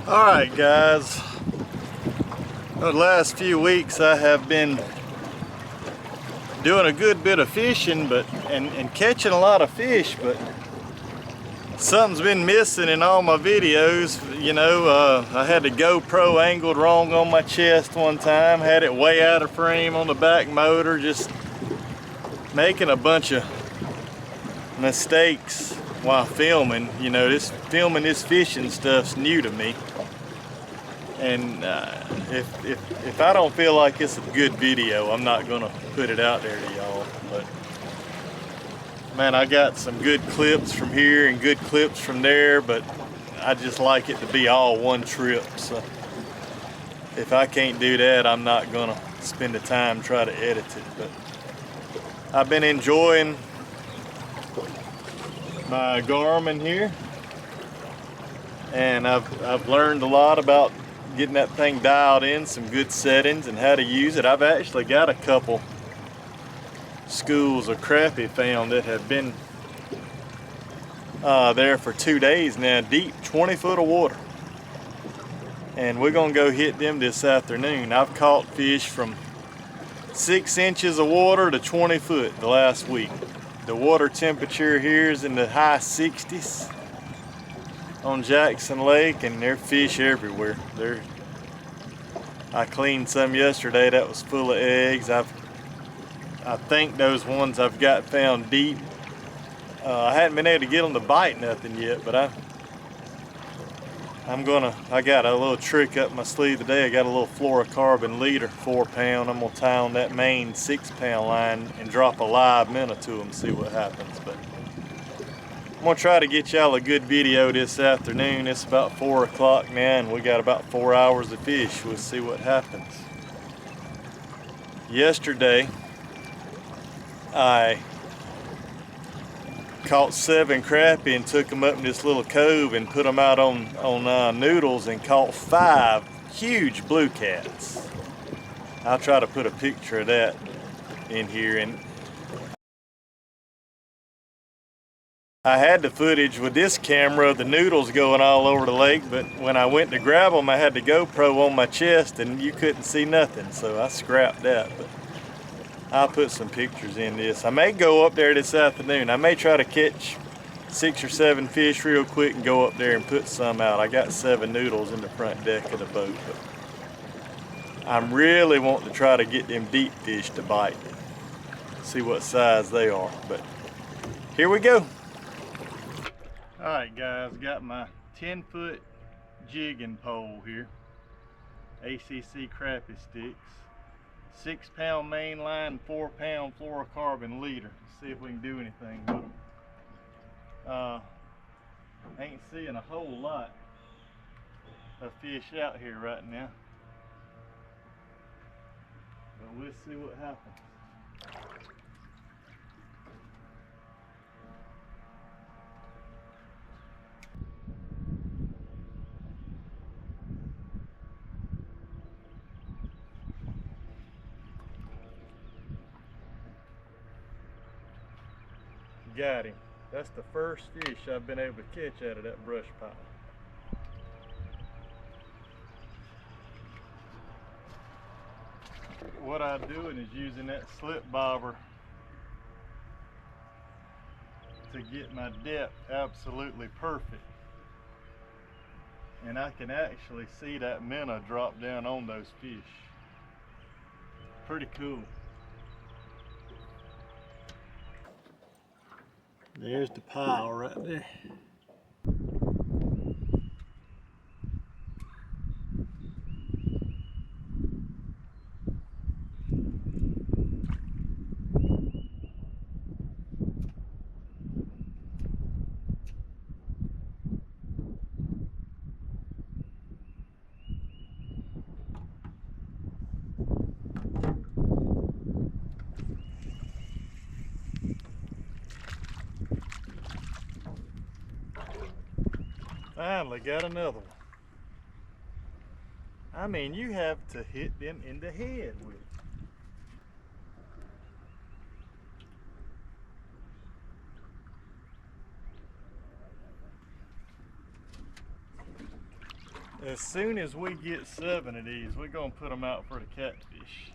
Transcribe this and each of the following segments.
Alright guys, the last few weeks I have been doing a good bit of fishing and catching a lot of fish, but something's been missing in all my videos. You know, I had the GoPro angled wrong on my chest one time, had it way out of frame on the back motor, just making a bunch of mistakes while filming. You know, filming this fishing stuff's new to me. And if I don't feel like it's a good video, I'm not gonna put it out there to y'all. But man, I got some good clips from here and good clips from there, but I just like it to be all one trip. So if I can't do that, I'm not gonna spend the time try to edit it. But I've been enjoying my Garmin here, and I've learned a lot about getting that thing dialed in, some good settings and how to use it. I've actually got a couple schools of crappie found that have been there for 2 days now, deep 20 foot of water, and we're gonna go hit them this afternoon. I've caught fish from 6 inches of water to 20 foot the last week. The water temperature here is in the high 60s on Jackson Lake, and there are fish everywhere. I cleaned some yesterday that was full of eggs. I think those ones I've got found deep. I hadn't been able to get them to bite nothing yet, but I got a little trick up my sleeve today. I got a little fluorocarbon leader, 4 pound. I'm gonna tie on that main 6 pound line and drop a live minnow to them, see what happens. But I'm gonna try to get y'all a good video this afternoon. It's about 4 o'clock now, and we got about 4 hours of fish. We'll see what happens. Yesterday, I caught 7 crappie and took them up in this little cove and put them out on Noodles, and caught 5 huge blue cats. I'll try to put a picture of that in here. And I had the footage with this camera of the Noodles going all over the lake, but when I went to grab them, I had the GoPro on my chest and you couldn't see nothing, so I scrapped that. But I'll put some pictures in this. I may go up there this afternoon. I may try to catch 6 or 7 fish real quick and go up there and put some out. I got 7 Noodles in the front deck of the boat, but I'm really wanting to try to get them deep fish to bite. See what size they are, but here we go. Alright guys, got my 10-foot jigging pole here. ACC crappie sticks. 6 pound main line, 4 pound fluorocarbon leader. See if we can do anything with them. Ain't seeing a whole lot of fish out here right now, but we'll see what happens. Got him. That's the first fish I've been able to catch out of that brush pile. What I'm doing is using that slip bobber to get my depth absolutely perfect. And I can actually see that minnow drop down on those fish. Pretty cool. There's the pile right there. Finally got another one. I mean, you have to hit them in the head with it. As soon as we get 7 of these, we're gonna put them out for the catfish.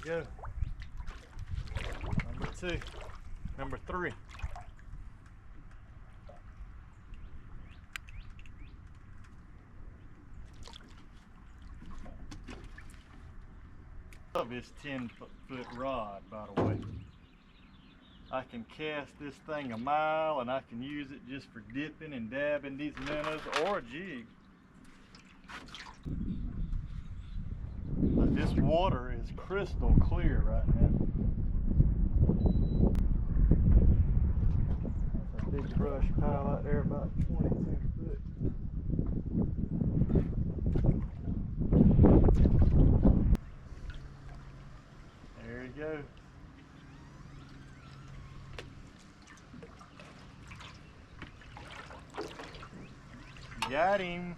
There we go. Number 2. Number 3. Of this 10-foot rod, by the way. I can cast this thing a mile and I can use it just for dipping and dabbing these minnows or a jig. But this water is crystal clear right now. That's a big brush pile out there, about 22 foot. There you go. Got him.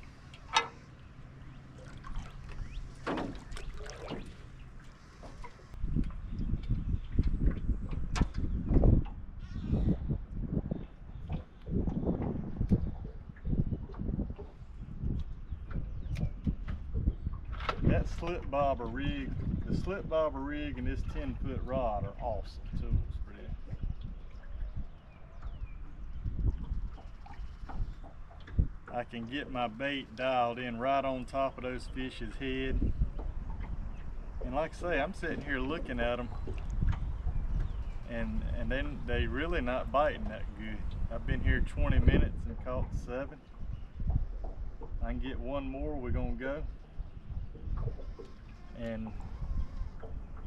That slip bobber rig, the slip bobber rig and this 10-foot rod are awesome tools for this. I can get my bait dialed in right on top of those fish's head. And like I say, I'm sitting here looking at them and then they really not biting that good. I've been here 20 minutes and caught 7. I can get one more, we're gonna go. And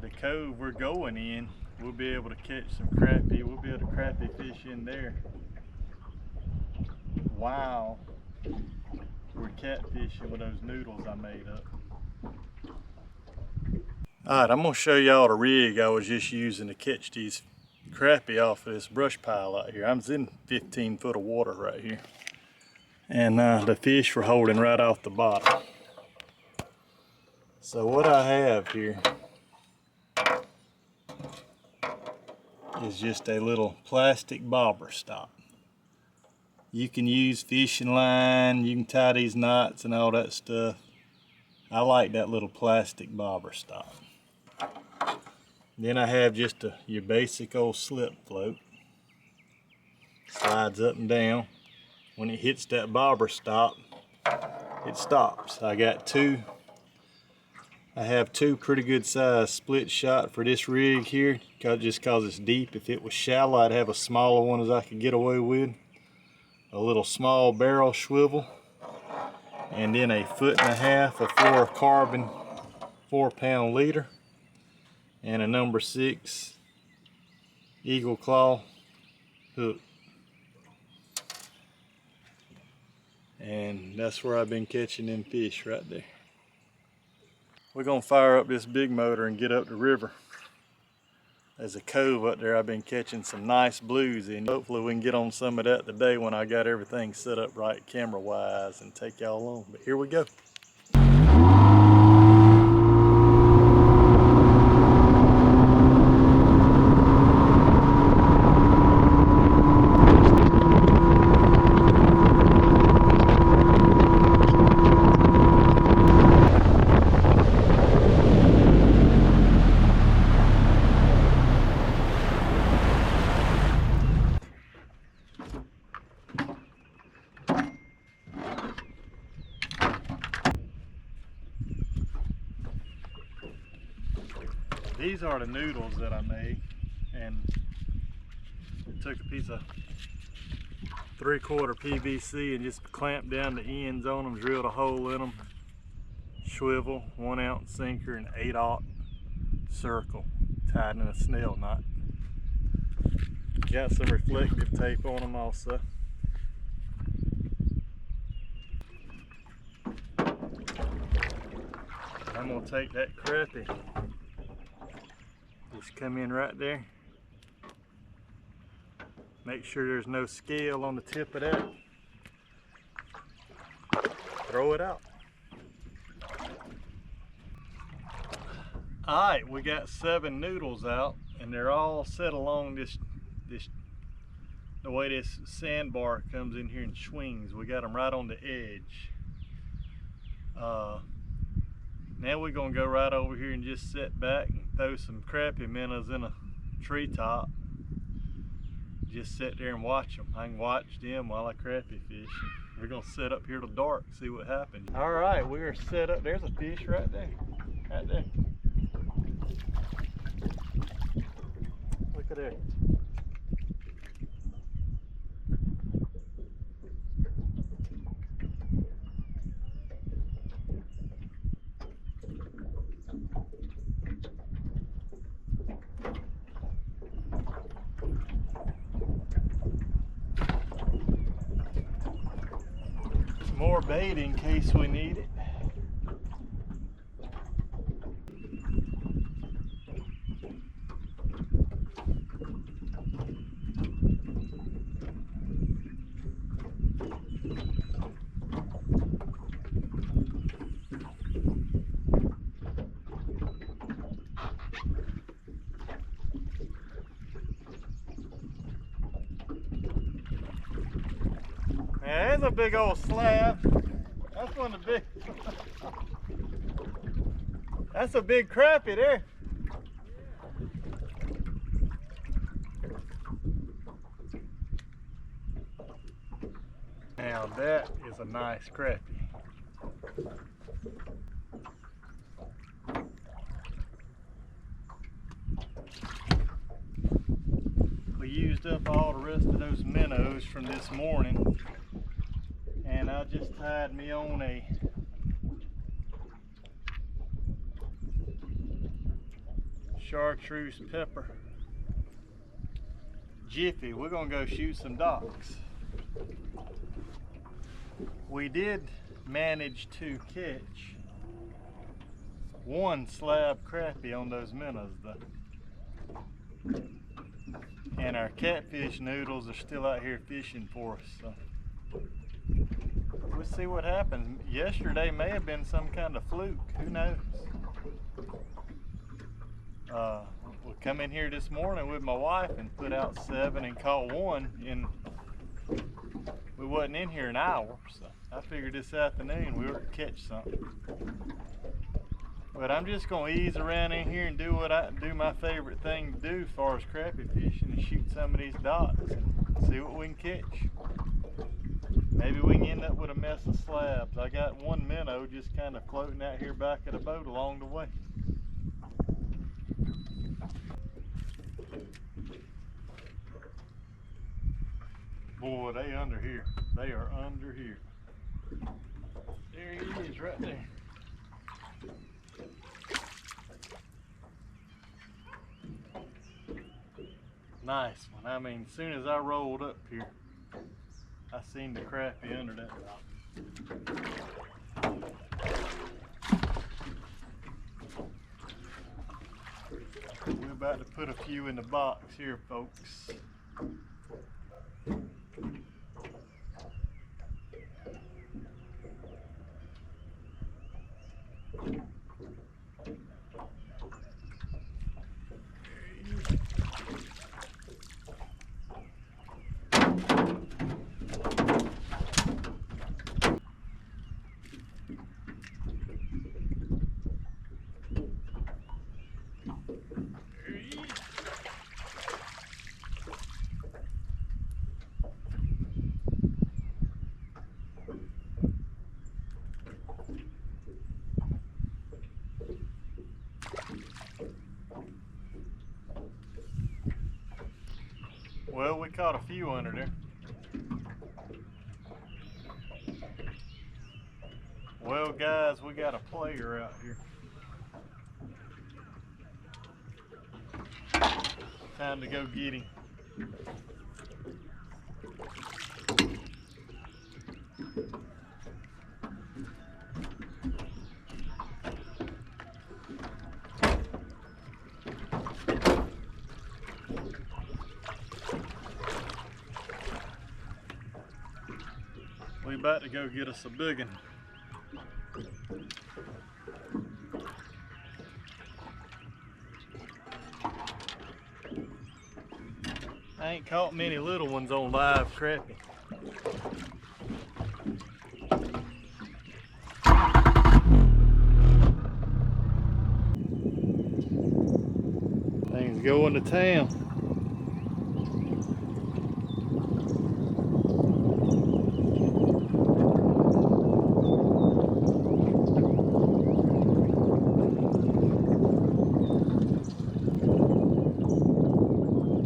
the cove we're going in, we'll be able to catch some crappie. We'll be able to crappie fish in there. Wow. We're catfishing with those noodles I made up. Alright, I'm going to show y'all the rig I was just using to catch these crappie off of this brush pile out here. I'm in 15 foot of water right here. And the fish were holding right off the bottom. So what I have here is just a little plastic bobber stop. You can use fishing line, you can tie these knots and all that stuff. I like that little plastic bobber stop. Then I have just your basic old slip float. Slides up and down. When it hits that bobber stop, it stops. I have two pretty good size split shot for this rig here, just cause it's deep. If it was shallow, I'd have a smaller one as I could get away with. A little small barrel swivel, and then a 1.5 foot of fluorocarbon 4-pound leader, and a number 6 eagle claw hook. And that's where I've been catching them fish right there. We're gonna fire up this big motor and get up the river. There's a cove up there I've been catching some nice blues in. Hopefully we can get on some of that today when I got everything set up right camera wise and take y'all along. But here we go. These are the noodles that I made, and took a piece of 3/4 PVC and just clamped down the ends on them, drilled a hole in them, swivel, 1 ounce sinker, and 8/0 circle tied in a snail knot. Got some reflective tape on them also. I'm gonna take that crappie. Just come in right there. Make sure there's no scale on the tip of that. Throw it out. Alright, we got 7 noodles out, and they're all set along the way this sandbar comes in here and swings. We got them right on the edge. Now we're gonna go right over here and just sit back and throw some crappie minnows in a treetop. Just sit there and watch them. I can watch them while I crappie fish. We're gonna sit up here till dark, see what happens. All right, we are set up. There's a fish right there, right there. Look at there. More bait in case we need it. Yeah, there's a big old slab. That's one of the big. That's a big crappie there. Now that is a nice crappie. We used up all the rest of those minnows from this morning, and I just tied me on a chartreuse pepper jiffy. We're gonna go shoot some docks. We did manage to catch 1 slab crappie on those minnows though. And our catfish noodles are still out here fishing for us. So we'll see what happens. Yesterday may have been some kind of fluke, who knows? We come in here this morning with my wife and put out 7 and caught 1, and we wasn't in here an hour, so I figured this afternoon we were to catch something. But I'm just gonna ease around in here and do my favorite thing to do as far as crappie fishing, and shoot some of these docks and see what we can catch. Maybe we can end up with a mess of slabs. I got 1 minnow just kind of floating out here back of the boat along the way. Boy, they under here. They are under here. There he is right there. Nice one. I mean, as soon as I rolled up here, I seen the crappie under that rock. We're about to put a few in the box here, folks. Well, we caught a few under there. Well, guys, we got a player out here. Time to go get him. We about to go get us a big one. I ain't caught many little ones on live crappie. Things going to town.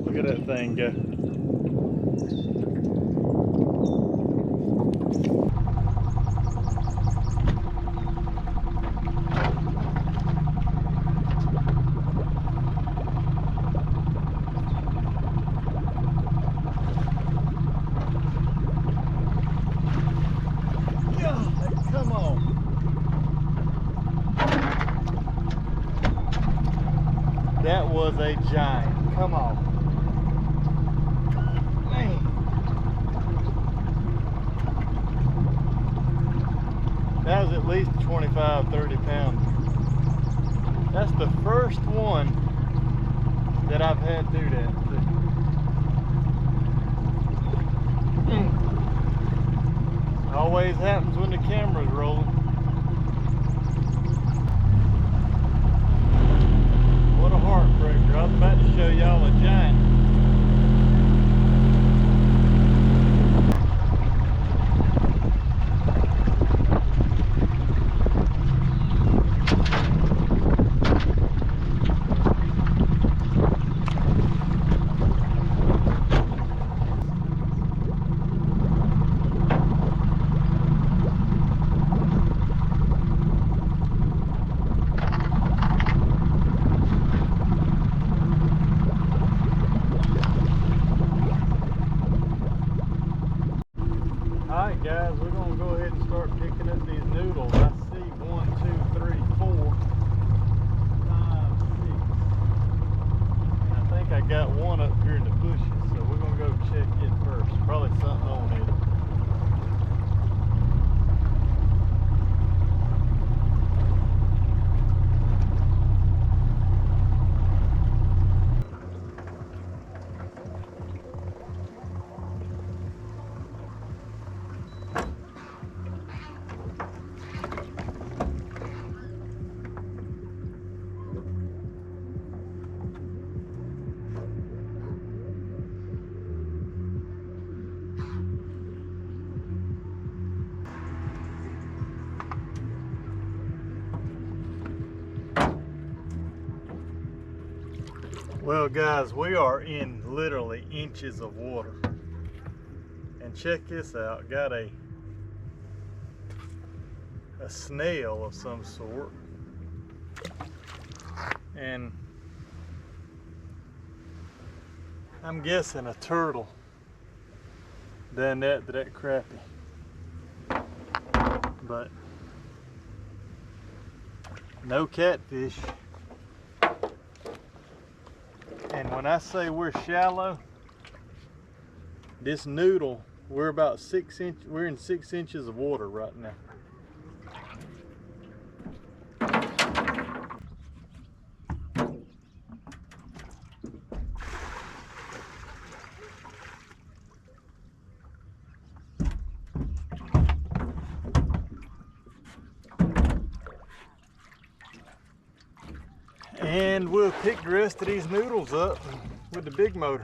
Look at that thing go. Come on. That was a giant. Come on. Man. That was at least 25, 30 pounds. That's the first one that I've had do that. Always happens when the camera's rolling. What a heartbreaker. I was about to show y'all a giant. Alright guys, we're going to go ahead and start picking up these noodles. I see 1, 2, 3, 4, 5, 6. And I think I got one up here in the bushes, so we're going to go check it first. Probably something on it. Well guys, we are in literally inches of water. And check this out, got a snail of some sort. And I'm guessing a turtle done that to that crappie. But no catfish. And when I say we're shallow, this noodle, we're about 6 inches, we're in 6 inches of water right now. And we'll pick the rest of these noodles up with the big motor.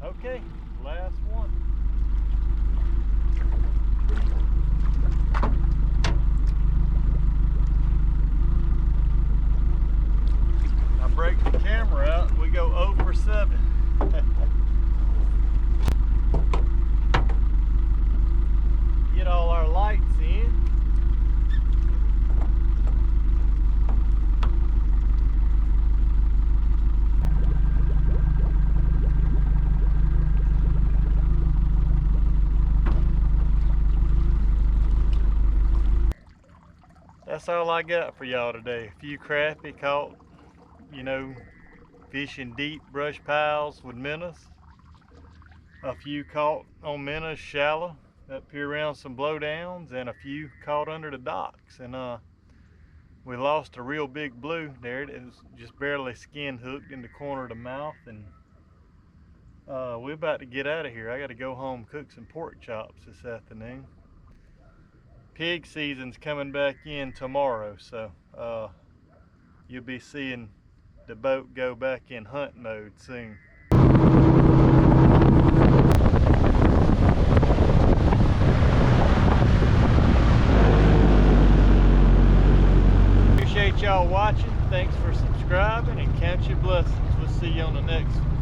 Okay, last one. I break the camera out, we go 0 for 7. that's all I got for y'all today. A few crappie caught, you know, fishing deep brush piles with minnows. A few caught on minnows shallow up here around some blowdowns, and a few caught under the docks. And we lost a real big blue there. It was just barely skin hooked in the corner of the mouth, and we're about to get out of here. I got to go home cook some pork chops this afternoon. Pig season's coming back in tomorrow, so you'll be seeing the boat go back in hunt mode soon. Appreciate y'all watching. Thanks for subscribing, and count your blessings. We'll see you on the next one.